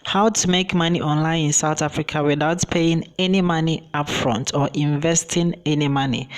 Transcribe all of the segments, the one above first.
How to make money online in South Africa without paying any money upfront or investing any money.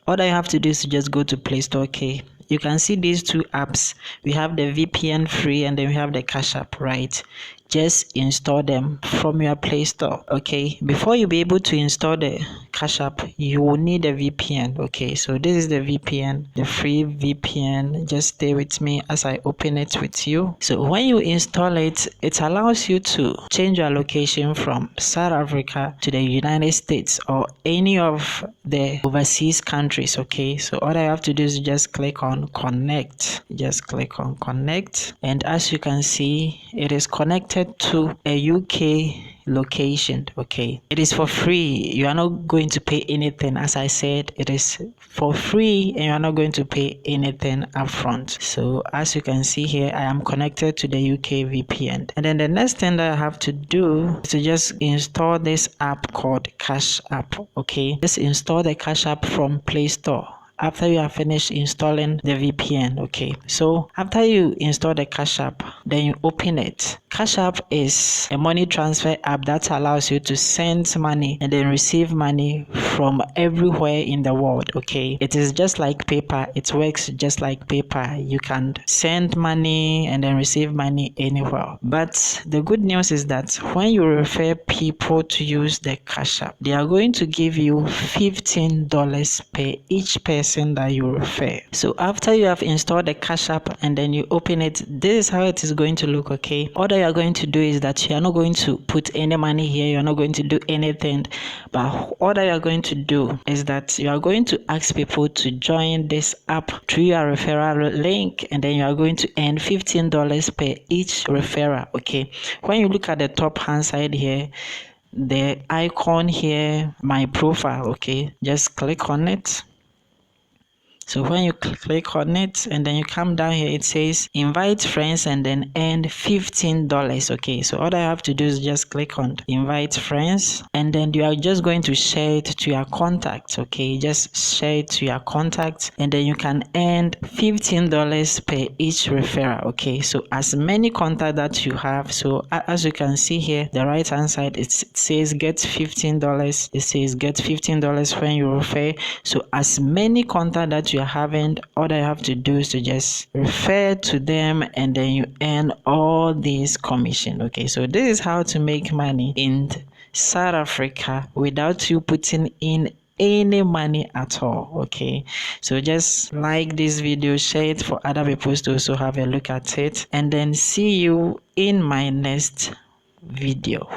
All you have to do is to just go to Play Store. Okay, you can see these two apps. We have the VPN free and then we have the Cash App, right? Just install them from your Play Store. Okay, before you be able to install the Cash App, you will need a VPN. Okay, so this is the VPN, the free VPN. Just stay with me as I open it with you. So when you install it, it allows you to change your location from South Africa to the United States or any of the overseas countries. Okay, so all I have to do is just click on connect. Just click on connect, and as you can see, it is connected to a UK location. Okay, it is for free. You are not going to pay anything. As I said, it is for free and you are not going to pay anything upfront. So as you can see here, I am connected to the UK VPN, and then the next thing that I have to do is to just install this app called Cash App. Okay, just install the Cash App from Play Store after you have finished installing the VPN. Okay, so after you install the Cash App, then you open it. Cash App is a money transfer app that allows you to send money and then receive money from everywhere in the world. Okay, it is just like PayPal. It works just like PayPal. You can send money and then receive money anywhere. But the good news is that when you refer people to use the Cash App, they are going to give you $15 per each person that you refer. So after you have installed the Cash App and then you open it, this is how it is going to look. Okay, all that you are going to do is that you are not going to put any money here, you are not going to do anything, but all that you are going to do is that you are going to ask people to join this app through your referral link, and then you are going to earn $15 per each referral. Okay, when you look at the top hand side here, the icon here, my profile. Okay, just click on it. So when you click on it and then you come down here, it says invite friends and then earn $15. Okay, so all I have to do is just click on invite friends, and then you are just going to share it to your contacts. Okay, just share it to your contacts, and then you can earn $15 per each referral. Okay, so as many contacts that you have, so as you can see here, the right hand side, it says get $15. It says get $15 when you refer. So as many contacts that you are having, all I have to do is to just refer to them, and then you earn all these commission. Okay, so this is how to make money in South Africa without you putting in any money at all. Okay, so just like this video, share it for other people to also have a look at it, and then see you in my next video.